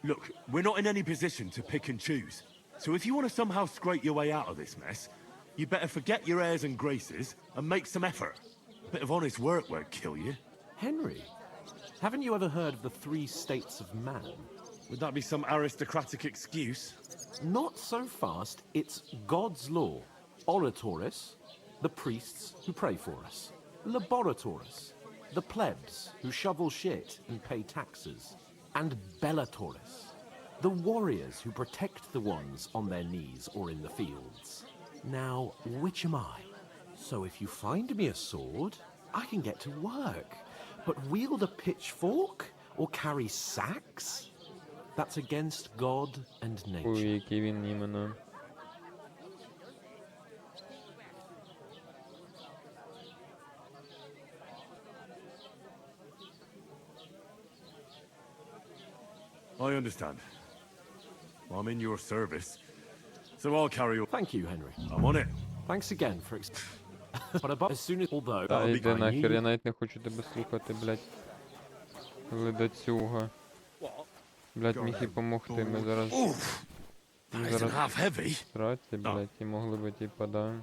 Look, we're not in any position to pick and choose. So if you want to somehow scrape your way out of this mess, you better forget your airs and graces and make some effort. A bit of honest work won't kill you. Henry, haven't you ever heard of the 3 states of man? Would that be some aristocratic excuse? Not so fast. It's God's law. Oratoris, the priests who pray for us. Laboratoris, the plebs who shovel shit and pay taxes. And Bellatoris, the warriors who protect the ones on their knees or in the fields. Now, which am I? So if you find me a sword, I can get to work. But wield a pitchfork or carry sacks? That's against God and nature. Ой, який він іменно. I understand. I'm in your service, so I'll carry on. Thank you, Henry. I'm on it. Thanks again for But about as soon as although Та йди I нахер, я knew навіть не хочу тебе слухати, блядь. Ледацюга. Блядь, міг і помогти, ми зараз... Ми That isn't half heavy. сраці, блядь, і могли би, типа, да.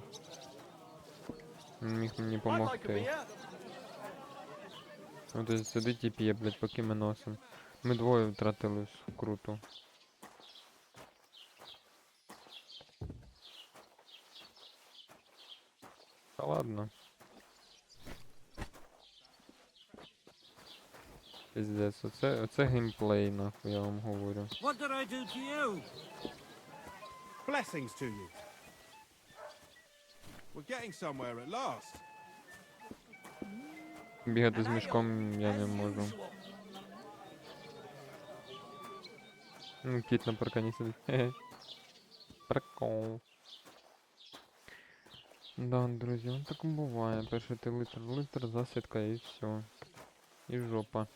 Він міг мені помогти. Ну, то сидить і п'є, блядь, поки ми носимо. Ми двоє втратили скруту. Та ладно. Пиздец, оце геймплей, нахуй, я вам говорю. What did I do to you? Blessings to you. We're getting somewhere at last. Бігати з мішком я не можу. Ну, кіт на паркані сидить. Хе-хе. Прикол. Да, друзі, он так буває. Перший ти литр, засідка і все. І жопа.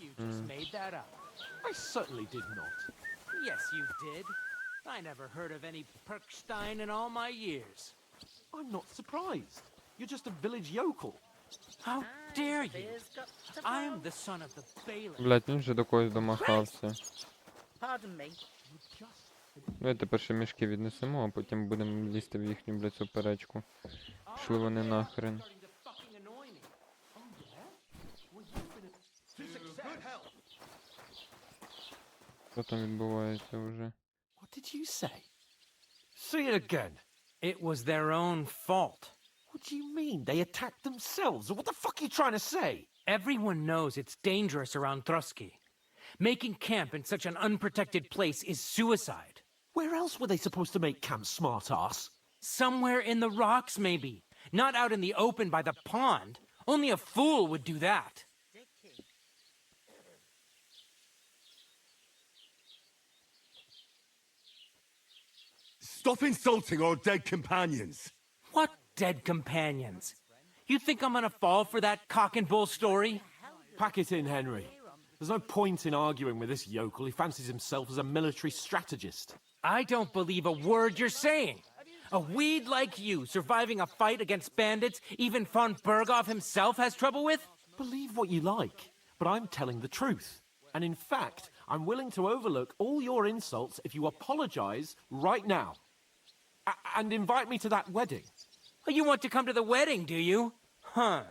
You just made that up. I certainly did not. Yes, you did. I never heard of any Perkstein in all my years. I'm not surprised. You're just a village yokel. How dare you? I am the son of the bailiff. Блять, він вже до когось домахався. Pardon me. You're just Давайте перше мішки віднесемо, а потім будемо лізти в їхню, блядь, суперечку. Пішли вони нахрен. Що там відбувається вже? What did you say? Say it again. It was their own fault. What do you mean? They attacked themselves? What the fuck are you trying to say? Everyone knows it's dangerous around Trotsky. Making camp in such an unprotected place is suicide. Where else were they supposed to make camp, smart-ass? Somewhere in the rocks, maybe. Not out in the open by the pond. Only a fool would do that. Stop insulting our dead companions. What dead companions? You think I'm gonna fall for that cock and bull story? Pack it in, Henry. There's no point in arguing with this yokel. He fancies himself as a military strategist. I don't believe a word you're saying. A weed like you surviving a fight against bandits even von Berghoff himself has trouble with? Believe what you like, but I'm telling the truth. And in fact, I'm willing to overlook all your insults if you apologize right now. And invite me to that wedding. Oh, you want to come to the wedding, do you? Huh.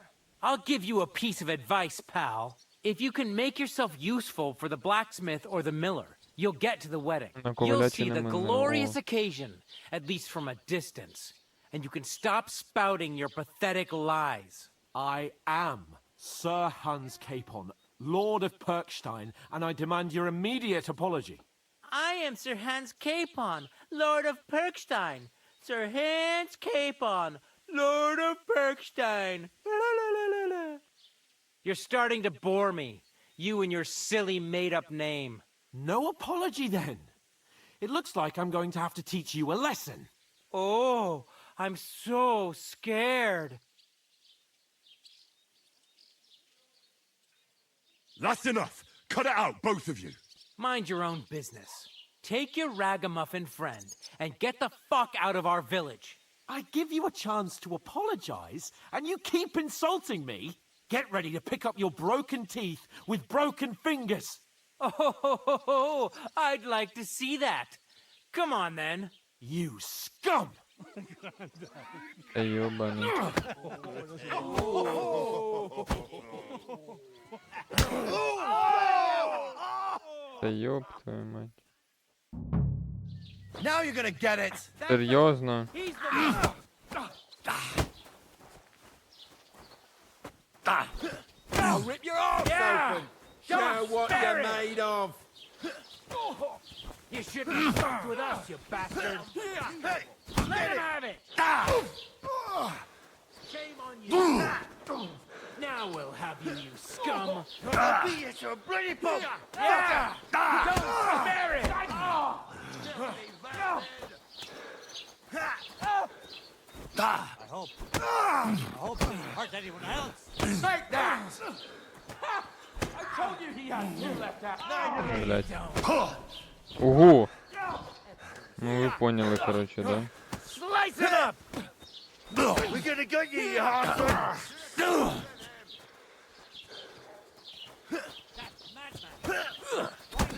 I'll give you a piece of advice, pal. If you can make yourself useful for the blacksmith or the miller, you'll get to the wedding. You'll see the glorious occasion, at least from a distance. And you can stop spouting your pathetic lies. I am Sir Hans Capon, Lord of Perkstein, and I demand your immediate apology. I am Sir Hans Capon, Lord of Perkstein. Sir Hans Capon, Lord of Perkstein. You're starting to bore me, you and your silly made-up name. No apology, then. It looks like I'm going to have to teach you a lesson. Oh, I'm so scared. That's enough. Cut it out, both of you. Mind your own business. Take your ragamuffin friend and get the fuck out of our village. I give you a chance to apologize, and you keep insulting me? Get ready to pick up your broken teeth with broken fingers. Oh, I'd like to see that. Come on, then. You scum! Та йобаний. Та йоб твою мать. Now you're gonna get it. Серйозно? I'll rip your arms open. Show what you're made of. You shouldn't have fucked with us, you bastard. Let him have it. Shame on you. Now we'll have you, you scum. I'll beat you to a bloody pulp. Yeah! Don't spare it! I hope he didn't hurt anyone else. Take that! I told you he had two left out. Блять. Ого! Ну ви поняли, короче, да? Slice it up. We're gonna get you, you hard.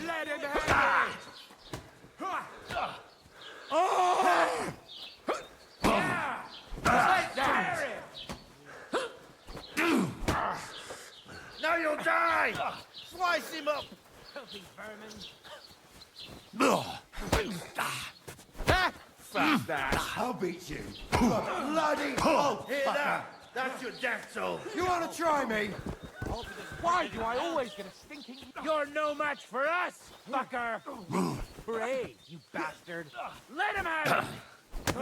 Let him have it! Take that! Now you'll die. Slice him up. Filthy vermin. Fuck that. I'll beat you. Bloody pulp. Hear that? That's your death toll. You want to try me? Why do I always get a stinking... You're no match for us, fucker! Pray, you bastard! Let him have it!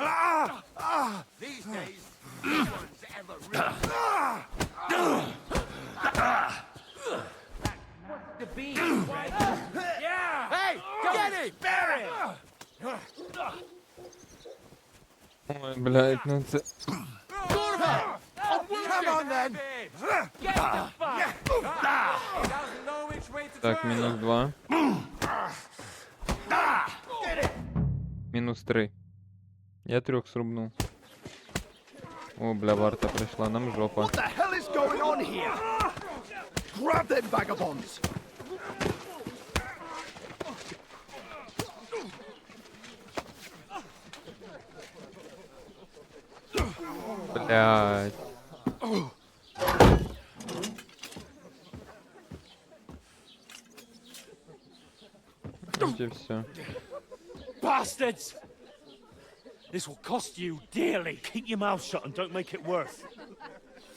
These days, no one's ever really... To be, yeah! Hey, get it! Spare him! Ой, блядь, ну це... Come on, then. Get the fuck! Так, мінус 2. Мінус 3. Я 3 срубнув. О, бля, варта прийшла, нам жопа. What the hell is going on here? Grab them vagabonds. Блядь. Вот и все. Bastards! This will cost you dearly. Keep your mouth shut and don't make it worse.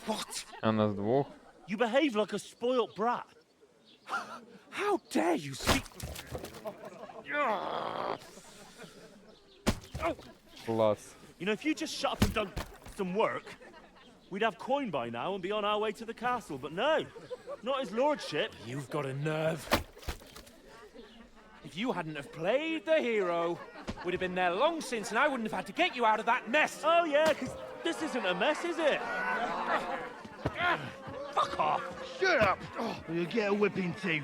What? А нас двух. You behave like a spoilt brat. How dare you speak? Класс. You know, if you just shut up and done some work, we'd have coin by now and be on our way to the castle. But no, not his lordship. You've got a nerve. If you hadn't have played the hero, we'd have been there long since, and I wouldn't have had to get you out of that mess. Oh yeah, because this isn't a mess, is it? Fuck off. Shut up, or you'll get a whipping too.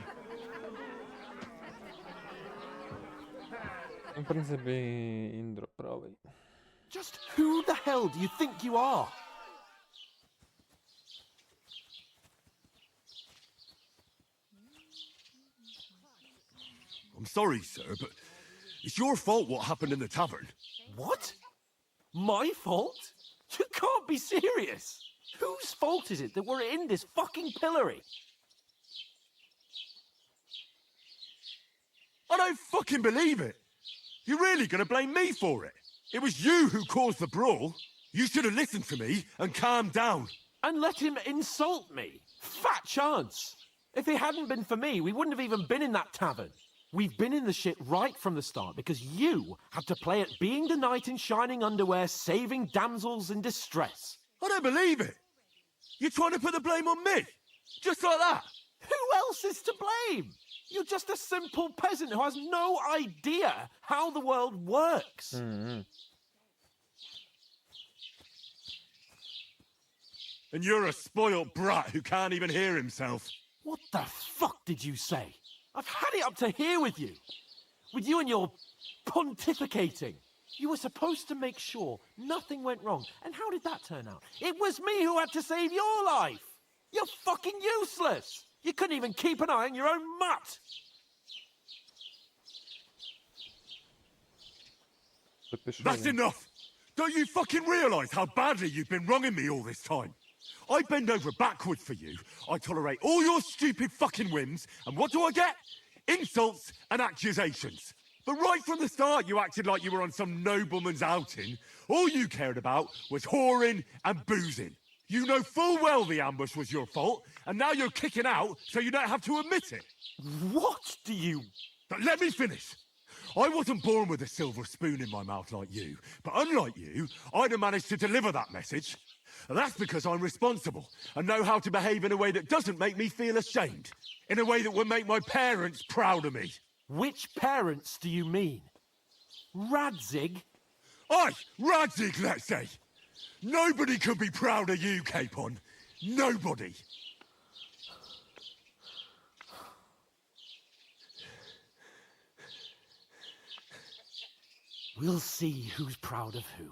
Ну, в принципі, Індро правий. Just who the hell do you think you are? I'm sorry, sir, but it's your fault what happened in the tavern. What? My fault? You can't be serious. Whose fault is it that we're in this fucking pillory? I don't fucking believe it. You're really gonna blame me for it? It was you who caused the brawl. You should have listened to me and calmed down. And let him insult me? Fat chance. If it hadn't been for me, we wouldn't have even been in that tavern. We've been in the shit right from the start because you had to play at being the knight in shining underwear, saving damsels in distress. I don't believe it. You're trying to put the blame on me? Just like that? Who else is to blame? You're just a simple peasant who has no idea how the world works. And you're a spoilt brat who can't even hear himself. What the fuck did you say? I've had it up to here with you. With you and your pontificating. You were supposed to make sure nothing went wrong. And how did that turn out? It was me who had to save your life. You're fucking useless. You couldn't even keep an eye on your own mutt. That's enough. Don't you fucking realise how badly you've been wronging me all this time? I bend over backwards for you. I tolerate all your stupid fucking whims. And what do I get? Insults and accusations. But right from the start, you acted like you were on some nobleman's outing. All you cared about was whoring and boozing. You know full well the ambush was your fault, and now you're kicking out so you don't have to admit it. What do you... But let me finish. I wasn't born with a silver spoon in my mouth like you, but unlike you, I'd have managed to deliver that message. And that's because I'm responsible and know how to behave in a way that doesn't make me feel ashamed. In a way that would make my parents proud of me. Which parents do you mean? Radzig? Aye, Radzig, let's say. Nobody could be proud of you, Capon. Nobody. We'll see who's proud of who.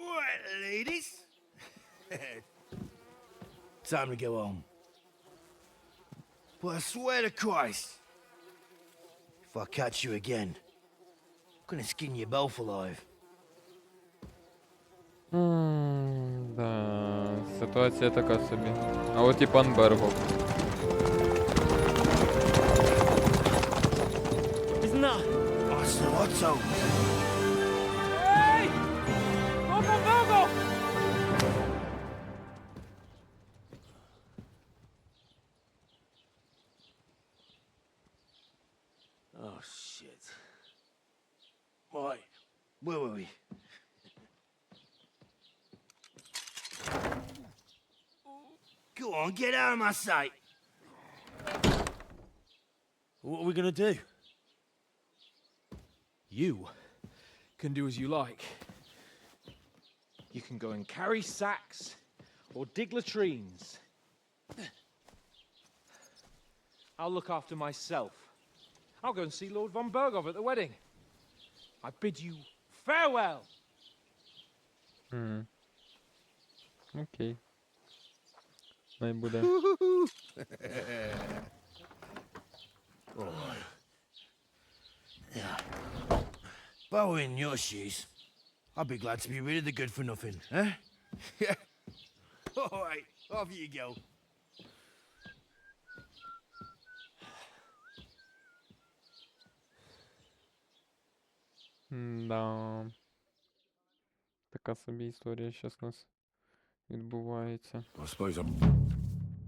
Right, ladies. Time to go home. But I swear to Christ, if I catch you again, I'm gonna skin you both alive. Да, ситуація така собі. А от і пан Бергов. Isn't that? Oh, so Otto. Hey! Go, go, go! Oh, shit. Right, where were we? Go on, get out of my sight. What are we gonna do? You can do as you like. You can go and carry sacks or dig latrines. I'll look after myself. I'll go and see Lord von Bergov at the wedding. I bid you farewell. Окей. Най буде. If I were in your shoes, I'd be glad to be rid of the good for nothing, eh? Yeah. All right, off you go. Да. Така собі історія зараз у нас відбувається. I suppose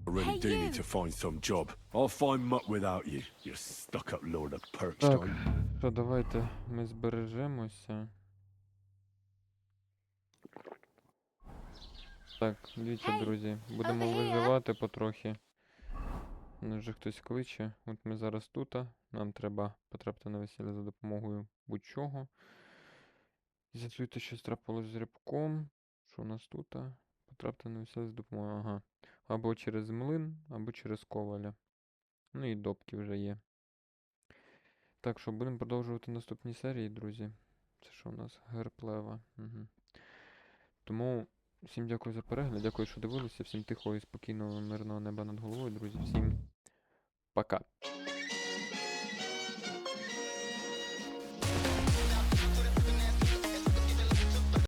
I really do need to find some job. I'll find muck without you, you stuck-up lord of Так, Perkstein. що давайте ми збережемося. Так, дивіться, друзі, будемо виживати потрохи. Мене вже хтось кличе. От ми зараз тут. Нам треба потрапити на весілля за допомогою будь-чого. З'ясуйте, що трапилось з рибком. Що у нас тут? Потрапити на весілля за допомогою. Ага. Або через млин, або через коваля. Ну і допки вже є. Так, що будемо продовжувати наступні серії, друзі. Це що у нас? Герплева. Угу. Тому всім дякую за перегляд, дякую, що дивилися. Всім тихого і спокійного, мирного неба над головою, друзі. Всім пока.